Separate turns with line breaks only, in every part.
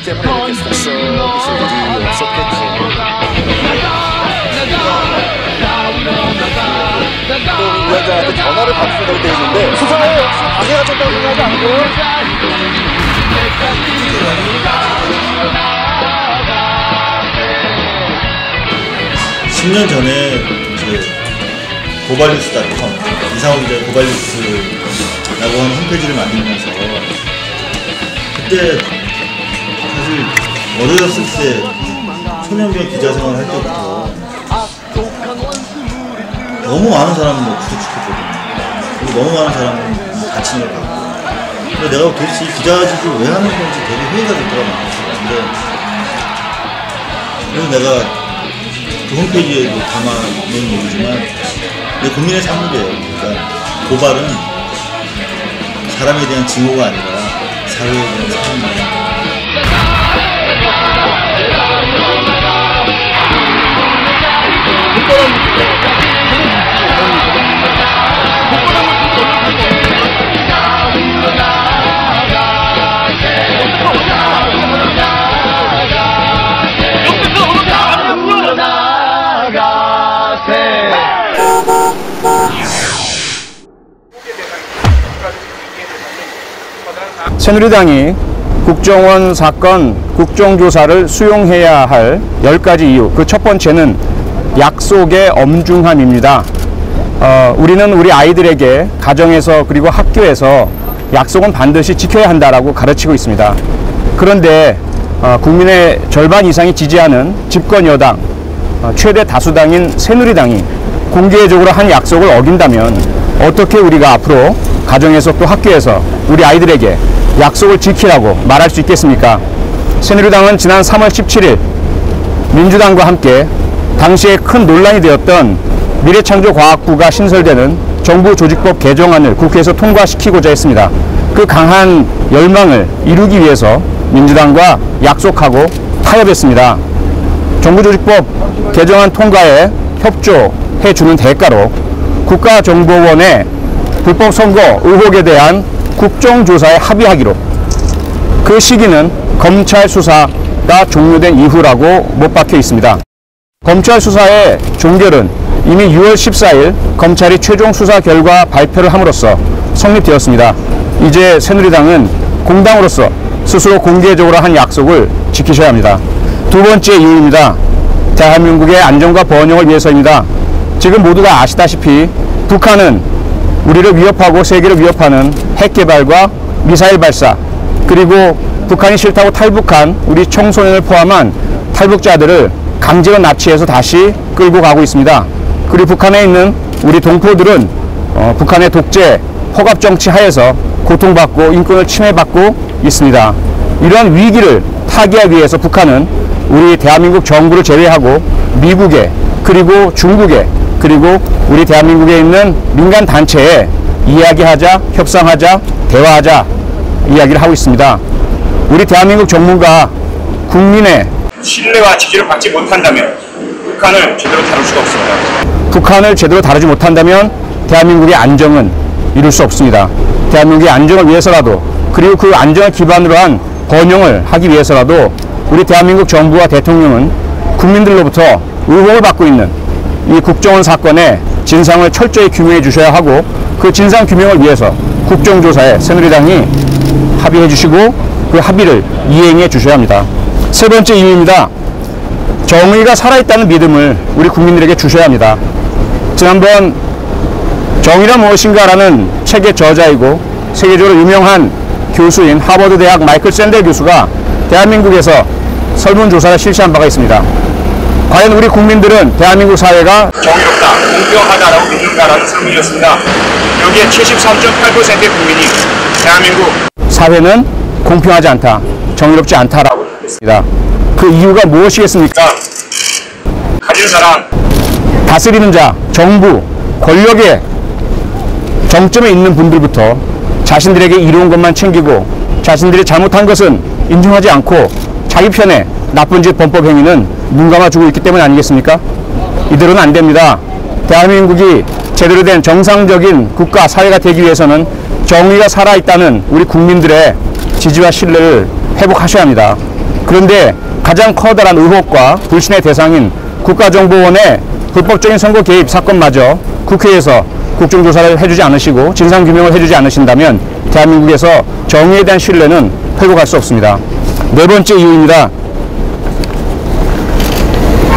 때문에 이렇게 속썩이실 일이 없었겠죠. 또 위원장한테 전화를 받으려고 돼 있는데 수사에 방해가 된다고 생각하지 않고요?
10년 전에 고발뉴스.com 이상호 기자의 고발뉴스라고 하는 홈페이지를 만들면서 그때 사실 어렸을 때 초년병 기자 생활을 할 때부터 너무 많은 사람을 구속시켰거든요. 그리고 너무 많은 사람을 다친 걸 봤고, 근데 내가 도대체 이 기자직을 왜 하는 건지 되게 회의가 될 때가 많았어요. 그래서 내가 그 홈페이지에도 담아놓은 얘기지만 내 국민의 산물이에요. 그러니까 고발은 사람에 대한 증오가 아니라 사회에 대한 사랑입니다.
새누리당이 국정원 사건 국정조사를 수용해야 할 10가지 이유, 그 첫 번째는 약속의 엄중함입니다. 우리는 우리 아이들에게 가정에서 그리고 학교에서 약속은 반드시 지켜야 한다라고 가르치고 있습니다. 그런데 국민의 절반 이상이 지지하는 집권 여당, 최대 다수당인 새누리당이 공개적으로 한 약속을 어긴다면 어떻게 우리가 앞으로 가정에서 또 학교에서 우리 아이들에게 약속을 지키라고 말할 수 있겠습니까? 새누리당은 지난 3월 17일 민주당과 함께 당시에 큰 논란이 되었던 미래창조과학부가 신설되는 정부조직법 개정안을 국회에서 통과시키고자 했습니다. 그 강한 열망을 이루기 위해서 민주당과 약속하고 타협했습니다. 정부조직법 개정안 통과에 협조해주는 대가로 국가정보원의 불법 선거 의혹에 대한 국정조사에 합의하기로, 그 시기는 검찰 수사가 종료된 이후라고 못 박혀 있습니다. 검찰 수사의 종결은 이미 6월 14일 검찰이 최종 수사 결과 발표를 함으로써 성립되었습니다. 이제 새누리당은 공당으로서 스스로 공개적으로 한 약속을 지키셔야 합니다. 두 번째 이유입니다. 대한민국의 안정과 번영을 위해서입니다. 지금 모두가 아시다시피 북한은 우리를 위협하고 세계를 위협하는 핵 개발과 미사일 발사, 그리고 북한이 싫다고 탈북한 우리 청소년을 포함한 탈북자들을 강제로 납치해서 다시 끌고 가고 있습니다. 그리고 북한에 있는 우리 동포들은 북한의 독재, 허갑 정치 하에서 고통받고 인권을 침해받고 있습니다. 이러한 위기를 타개하기 위해서 북한은 우리 대한민국 정부를 제외하고 미국에, 그리고 중국에, 그리고 우리 대한민국에 있는 민간 단체에 이야기하자, 협상하자, 대화하자 이야기를 하고 있습니다. 우리 대한민국 정부가 국민의
신뢰와 지지를 받지 못한다면 북한을 제대로 다룰 수가 없습니다.
북한을 제대로 다루지 못한다면 대한민국의 안정은 이룰 수 없습니다. 대한민국의 안정을 위해서라도, 그리고 그 안정을 기반으로 한 번영을 하기 위해서라도 우리 대한민국 정부와 대통령은 국민들로부터 의혹을 받고 있는 이 국정원 사건의 진상을 철저히 규명해 주셔야 하고, 그 진상 규명을 위해서 국정조사에 새누리당이 합의해 주시고 그 합의를 이행해 주셔야 합니다. 세 번째 이유입니다. 정의가 살아있다는 믿음을 우리 국민들에게 주셔야 합니다. 지난번 정의란 무엇인가라는 책의 저자이고 세계적으로 유명한 교수인 하버드 대학 마이클 샌델 교수가 대한민국에서 설문조사를 실시한 바가 있습니다. 과연 우리 국민들은 대한민국 사회가
정의롭다, 공평하다라고 믿는다라는 설문이었습니다. 여기에 73.8%의 국민이 대한민국
사회는 공평하지 않다, 정의롭지 않다라고 했습니다. 그 이유가 무엇이겠습니까?
가진 사람,
다스리는 자, 정부, 권력의 정점에 있는 분들부터 자신들에게 이로운 것만 챙기고 자신들이 잘못한 것은 인정하지 않고 자기 편에 나쁜 짓 범법 행위는 눈 감아주고 있기 때문 아니겠습니까? 이대로는 안 됩니다. 대한민국이 제대로 된 정상적인 국가, 사회가 되기 위해서는 정의가 살아있다는 우리 국민들의 지지와 신뢰를 회복하셔야 합니다. 그런데 가장 커다란 의혹과 불신의 대상인 국가정보원의 불법적인 선거 개입 사건마저 국회에서 국정조사를 해주지 않으시고 진상규명을 해주지 않으신다면 대한민국에서 정의에 대한 신뢰는 회복할 수 없습니다. 네 번째 이유입니다.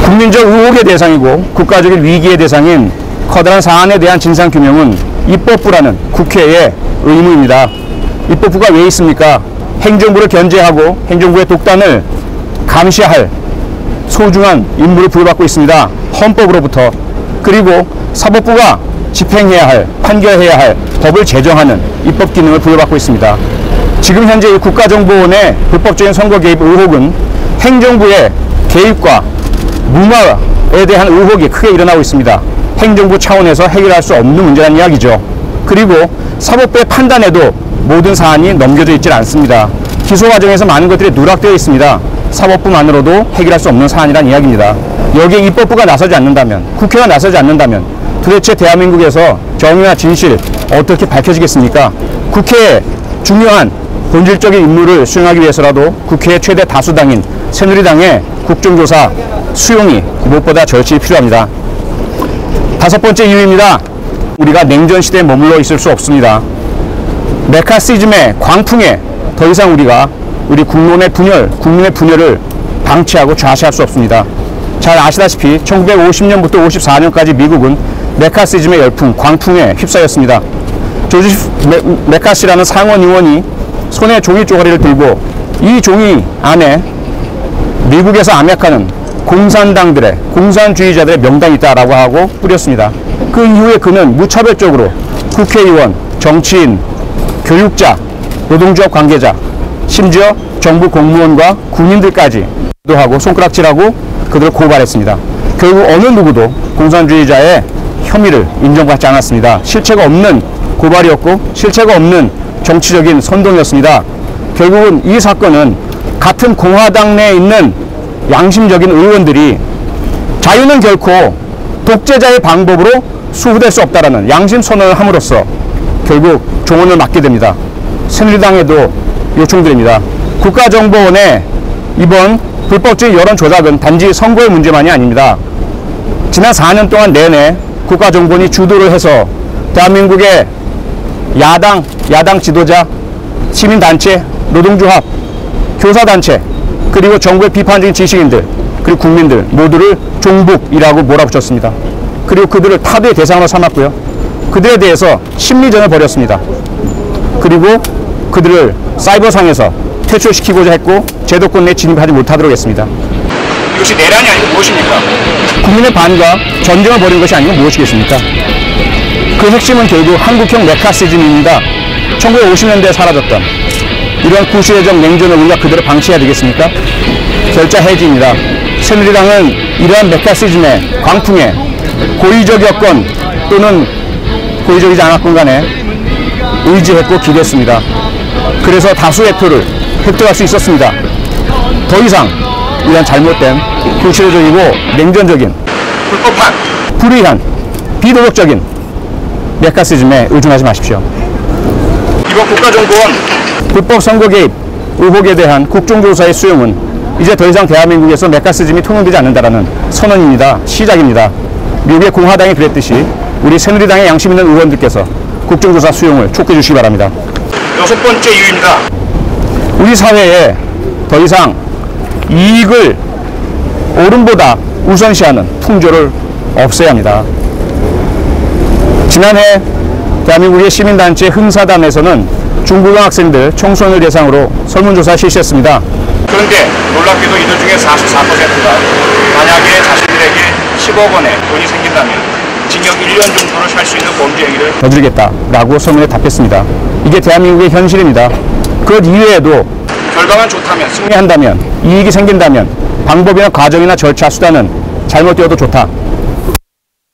국민적 의혹의 대상이고 국가적인 위기의 대상인 커다란 사안에 대한 진상규명은 입법부라는 국회의 의무입니다. 입법부가 왜 있습니까? 행정부를 견제하고 행정부의 독단을 감시할 소중한 임무를 부여받고 있습니다. 헌법으로부터. 그리고 사법부가 집행해야 할, 판결해야 할 법을 제정하는 입법 기능을 부여받고 있습니다. 지금 현재 이 국가정보원의 불법적인 선거 개입 의혹은 행정부의 개입과 무마에 대한 의혹이 크게 일어나고 있습니다. 행정부 차원에서 해결할 수 없는 문제라는 이야기죠. 그리고 사법부의 판단에도 모든 사안이 넘겨져 있지 않습니다. 기소 과정에서 많은 것들이 누락되어 있습니다. 사법부만으로도 해결할 수 없는 사안이라는 이야기입니다. 여기에 입법부가 나서지 않는다면, 국회가 나서지 않는다면 도대체 대한민국에서 정의와 진실 어떻게 밝혀지겠습니까? 국회의 중요한 본질적인 임무를 수행하기 위해서라도 국회의 최대 다수당인 새누리당의 국정조사 수용이 무엇보다 절실히 필요합니다. 다섯 번째 이유입니다. 우리가 냉전시대에 머물러 있을 수 없습니다. 메카시즘의 광풍에 더 이상 우리가 우리 국민의 분열을 방치하고 좌시할 수 없습니다. 잘 아시다시피 1950년부터 54년까지 미국은 메카시즘의 열풍, 광풍에 휩싸였습니다. 조지 메카시라는 상원 의원이 손에 종이 쪼가리를 들고 이 종이 안에 미국에서 암약하는 공산당들의, 공산주의자들의 명단이 있다라고 하고 뿌렸습니다. 그 이후에 그는 무차별적으로 국회의원, 정치인, 교육자, 노동조합 관계자, 심지어 정부 공무원과 군인들까지 하고 손가락질하고 그들을 고발했습니다. 결국 어느 누구도 공산주의자의 혐의를 인정받지 않았습니다. 실체가 없는 고발이었고 실체가 없는 정치적인 선동이었습니다. 결국은 이 사건은 같은 공화당 내에 있는 양심적인 의원들이 자유는 결코 독재자의 방법으로 수호될 수 없다라는 양심 선언을 함으로써 결국 종언을 맡게 됩니다. 새누리당에도 요청드립니다. 국가정보원의 이번 불법적인 여론 조작은 단지 선거의 문제만이 아닙니다. 지난 4년 동안 내내 국가정보원이 주도를 해서 대한민국의 야당 지도자, 시민단체, 노동조합, 교사단체, 그리고 정부의 비판적인 지식인들, 그리고 국민들 모두를 종북이라고 몰아붙였습니다. 그리고 그들을 타도의 대상으로 삼았고요. 그들에 대해서 심리전을 벌였습니다. 그리고 그들을 사이버상에서 퇴출시키고자 했고 제도권 내에 진입하지 못하도록 했습니다.
이것이 내란이 아니고 무엇입니까?
국민의 반과 전쟁을 벌인 것이 아니면 무엇이겠습니까? 그 핵심은 결국 한국형 메카시즘입니다. 1950년대에 사라졌던 이런 구시대적 냉전을 우리가 그대로 방치해야 되겠습니까? 결자 해지입니다. 새누리당은 이러한 메카시즘의 광풍에 고의적이었건 또는 고의적이지 않았건 간에 의지했고 기대했습니다. 그래서 다수의 표를 획득할 수 있었습니다. 더 이상 이런 잘못된 구시대적이고 냉전적인
불법한
불의한 비도덕적인 메카시즘에 의존하지 마십시오.
이번 국가정보원
불법 선거 개입 의혹에 대한 국정조사의 수용은 이제 더 이상 대한민국에서 메카시즘이 통용되지 않는다라는 선언입니다. 시작입니다. 미국의 공화당이 그랬듯이 우리 새누리당의 양심 있는 의원들께서 국정조사 수용을 촉구해 주시기 바랍니다.
여섯 번째 이유입니다.
우리 사회에 더 이상 이익을 옳음보다 우선시하는 풍조를 없애야 합니다. 지난해 대한민국의 시민단체 흥사단에서는 중고등 학생들, 청소년을 대상으로 설문조사 실시했습니다.
그런데 놀랍게도 이들 중에 44%가 만약에 자신들에게 10억 원의 돈이 생긴다면 징역 1년 정도를 살 수 있는 범죄 행위를
저지르겠다라고 설문에 답했습니다. 이게 대한민국의 현실입니다. 그 이외에도
결과만 좋다면
승리한다면, 이익이 생긴다면 방법이나 과정이나 절차, 수단은 잘못되어도 좋다.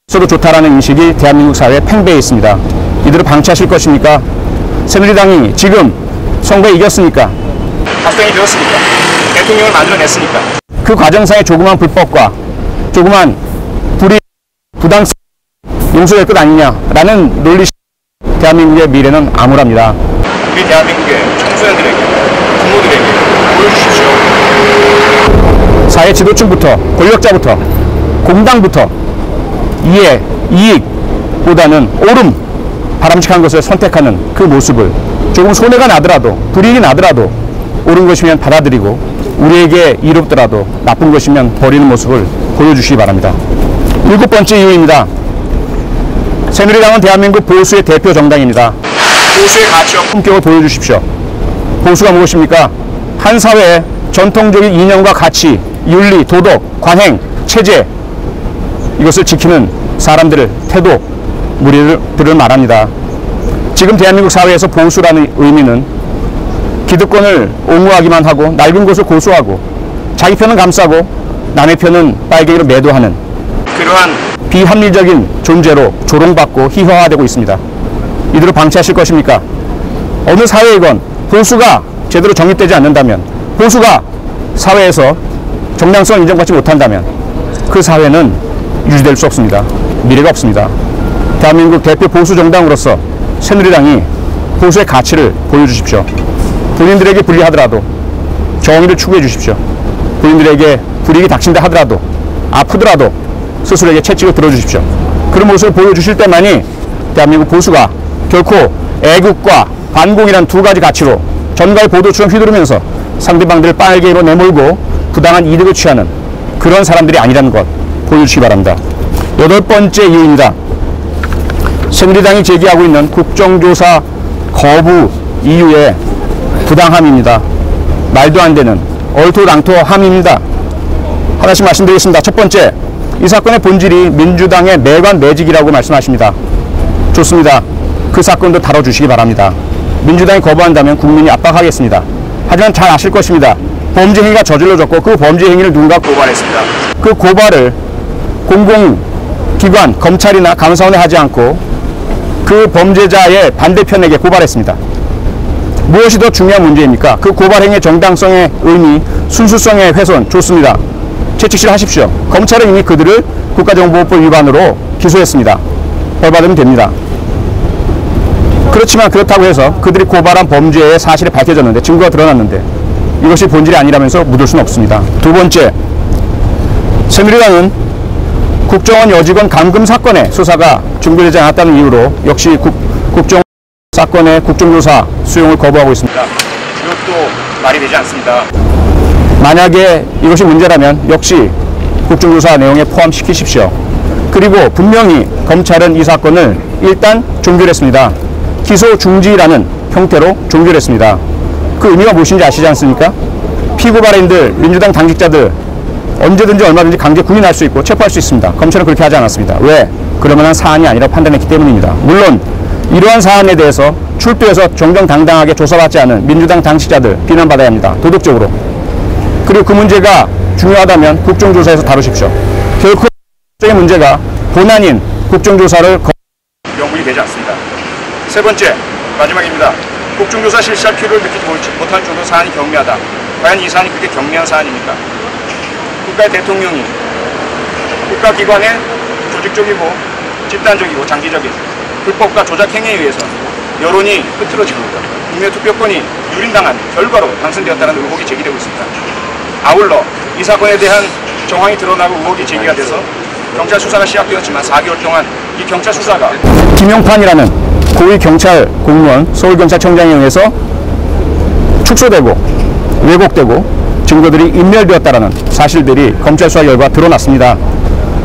써도 좋다라는 인식이 대한민국 사회에 팽배해 있습니다. 이들을 방치하실 것입니까? 새누리당이 지금 선거에 이겼으니까,
답변이 되었으니까, 대통령을 만들어냈으니까
그 과정상의 조그만 불법과 조그만 불의, 부당성 용서될 것 아니냐라는 논리, 대한민국의 미래는 암울합니다.
우리 대한민국의 청소년들에게, 부모들에게 보여주십시오.
사회 지도층부터, 권력자부터, 공당부터 이익보다는 옳음, 바람직한 것을 선택하는 그 모습을 조금 손해가 나더라도, 불이익이 나더라도 옳은 것이면 받아들이고 우리에게 이롭더라도 나쁜 것이면 버리는 모습을 보여주시기 바랍니다. 7번째 이유입니다. 새누리당은 대한민국 보수의 대표 정당입니다.
보수의 가치와
품격을 보여주십시오. 보수가 무엇입니까? 한 사회의 전통적인 이념과 가치, 윤리, 도덕, 관행, 체제, 이것을 지키는 사람들의 태도, 무리들을 말합니다. 지금 대한민국 사회에서 보수라는 의미는 기득권을 옹호하기만 하고 낡은 것을 고수하고 자기 편은 감싸고 남의 편은 빨갱이로 매도하는
그러한
비합리적인 존재로 조롱받고 희화화되고 있습니다. 이대로 방치하실 것입니까? 어느 사회이건 보수가 제대로 정립되지 않는다면, 보수가 사회에서 정당성을 인정받지 못한다면 그 사회는 유지될 수 없습니다. 미래가 없습니다. 대한민국 대표 보수 정당으로서 새누리당이 보수의 가치를 보여주십시오. 본인들에게 불리하더라도 정의를 추구해 주십시오. 본인들에게 불이익이 닥친다 하더라도, 아프더라도 스스로에게 채찍을 들어주십시오. 그런 모습을 보여주실 때만이 대한민국 보수가 결코 애국과 반공이란 두 가지 가치로 전갈 보도처럼 휘두르면서 상대방들을 빨갱이로 내몰고 부당한 이득을 취하는 그런 사람들이 아니라는 것 보여주시기 바랍니다. 8번째 이유입니다. 새누리당이 제기하고 있는 국정조사 거부 이유의 부당함입니다. 말도 안 되는 얼토당토함입니다. 하나씩 말씀드리겠습니다. 첫 번째, 이 사건의 본질이 민주당의 매관 매직이라고 말씀하십니다. 좋습니다. 그 사건도 다뤄주시기 바랍니다. 민주당이 거부한다면 국민이 압박하겠습니다. 하지만 잘 아실 것입니다. 범죄 행위가 저질러졌고 그 범죄 행위를 누군가
고발했습니다.
그 고발을 공공기관, 검찰이나 감사원에 하지 않고 그 범죄자의 반대편에게 고발했습니다. 무엇이 더 중요한 문제입니까? 그 고발 행위의 정당성의 의미, 순수성의 훼손, 좋습니다. 채찍질 하십시오. 검찰은 이미 그들을 국가정보법 위반으로 기소했습니다. 벌받으면 됩니다. 그렇지만 그렇다고 해서 그들이 고발한 범죄의 사실이 밝혀졌는데, 증거가 드러났는데 이것이 본질이 아니라면서 묻을 수는 없습니다. 두 번째, 새누리당은 국정원 여직원 감금 사건의 수사가 준비되지 않았다는 이유로 역시 국정원 사건의 국정조사 수용을 거부하고 있습니다.
이것도 말이 되지 않습니다.
만약에 이것이 문제라면 역시 국정조사 내용에 포함시키십시오. 그리고 분명히 검찰은 이 사건을 일단 종결했습니다. 기소 중지라는 형태로 종결했습니다. 그 의미가 무엇인지 아시지 않습니까? 피고 발행인들, 민주당 당직자들 언제든지 얼마든지 강제 구인할 수 있고 체포할 수 있습니다. 검찰은 그렇게 하지 않았습니다. 왜? 그러면한 사안이 아니라고 판단했기 때문입니다. 물론 이러한 사안에 대해서 출두해서 정정당당하게 조사받지 않은 민주당 당직자들 비난받아야 합니다. 도덕적으로. 그리고 그 문제가 중요하다면 국정조사에서 다루십시오. 결코 국정의 문제가 본안인 국정조사를
명분이 되지 않습니다. 세 번째, 마지막입니다. 국정조사 실시할 필요를 느끼지 못할 정도 사안이 경미하다. 과연 이 사안이 그렇게 경미한 사안입니까? 국가의 대통령이 국가기관의 조직적이고 집단적이고 장기적인 불법과 조작 행위에 의해서 여론이 흐트러지고 국민의 투표권이 유린당한 결과로 당선되었다는 의혹이 제기되고 있습니다. 아울러 이 사건에 대한 정황이 드러나고 의혹이 제기가 돼서 경찰 수사가 시작되었지만 4개월 동안 이 경찰 수사가
김용판이라는 고위 경찰 공무원 서울경찰청장에 의해서 축소되고 왜곡되고 증거들이 인멸되었다는 사실들이 검찰 수사 결과 드러났습니다.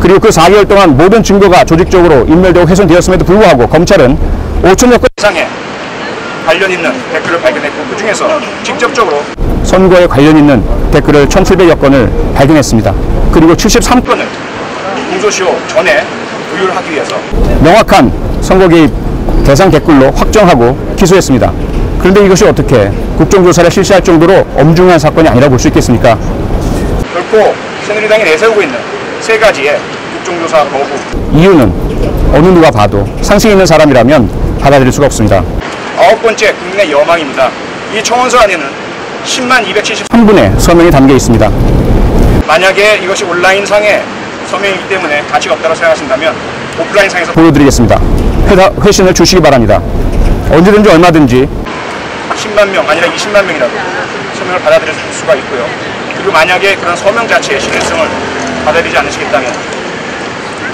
그리고 그 4개월 동안 모든 증거가 조직적으로 인멸되고 훼손되었음에도 불구하고 검찰은 5천여 건
이상의 관련 있는 댓글을 발견했고 그 중에서 직접적으로
선거에 관련 있는 댓글을 1,700여 건을 발견했습니다. 그리고 73건을
공소시효 전에 의율하기 위해서
명확한 선거 개입 대상 댓글로 확정하고 기소했습니다. 그런데 이것이 어떻게 국정조사를 실시할 정도로 엄중한 사건이 아니라고 볼 수 있겠습니까?
결코 새누리당이 내세우고 있는 세 가지의 국정조사 거부
이유는 어느 누가 봐도 상식 있는 사람이라면 받아들일 수가 없습니다.
9번째, 국민의 여망입니다. 이 청원서 안에는 10273분의
서명이 담겨 있습니다.
만약에 이것이 온라인상의 서명이기 때문에 가치가 없다고 생각하신다면 오프라인상에서
보여드리겠습니다. 회신을 주시기 바랍니다. 언제든지 얼마든지
10만 명 아니라 20만 명이라도 서명을 받아들일 수가 있고요. 그리고 만약에 그런 서명 자체의 신뢰성을 받아들이지 않으시겠다면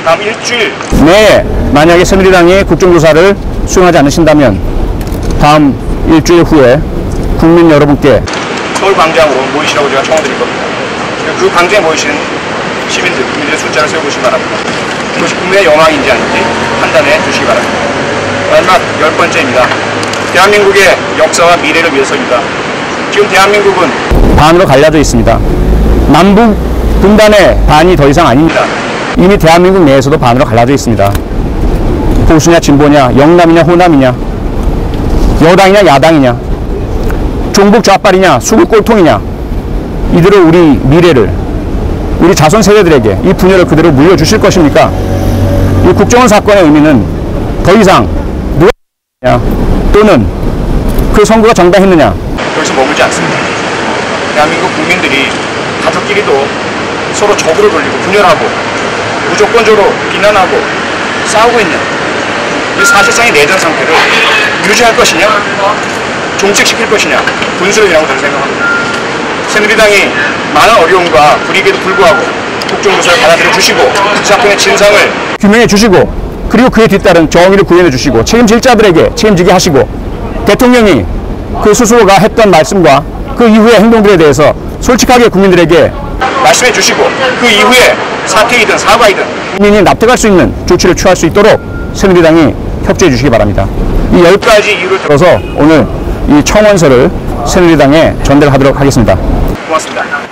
다음 일주일
내에 만약에 새누리당이 국정조사를 수용하지 않으신다면 다음 일주일 후에 국민 여러분께
서울광장으로 모이시라고 제가 청원드릴 겁니다. 그 광장에 모이시는 시민들, 국민들의 숫자를 세워보시기 바랍니다. 그것이 국민의 영광인지 아닌지 판단해 주시기 바랍니다. 마지막 10번째입니다. 대한민국의 역사와 미래를 위해서입니다. 지금 대한민국은
반으로 갈라져 있습니다. 남북 분단의 반이 더 이상 아닙니다. 이미 대한민국 내에서도 반으로 갈라져 있습니다. 보수냐 진보냐, 영남이냐 호남이냐, 여당이냐 야당이냐, 종북 좌빨이냐 수구 꼴통이냐, 이들을 우리 미래를 우리 자손 세대들에게 이 분열을 그대로 물려주실 것입니까? 이 국정원 사건의 의미는 더 이상 누가 또는 그 선거가 정당했느냐
여기서 머물지 않습니다. 대한민국 국민들이 가족끼리도 서로 적으로 돌리고 분열하고 무조건적으로 비난하고 싸우고 있는 이 사실상의 내전 상태를 유지할 것이냐, 종식시킬 것이냐, 분수령이라고 저는 생각합니다. 새누리당이 많은 어려움과 불이익에도 불구하고 국정조사를 받아들여 주시고 이 사건의 진상을
규명해 주시고, 그리고 그에 뒤따른 정의를 구현해 주시고, 책임질 자들에게 책임지게 하시고, 대통령이 그 스스로가 했던 말씀과 그 이후의 행동들에 대해서 솔직하게 국민들에게
말씀해 주시고 그 이후에 사퇴이든 사과이든
국민이 납득할 수 있는 조치를 취할 수 있도록 새누리당이 협조해 주시기 바랍니다. 이 10가지 이유를 들어서 오늘 이 청원서를 새누리당에 전달하도록 하겠습니다.
고맙습니다.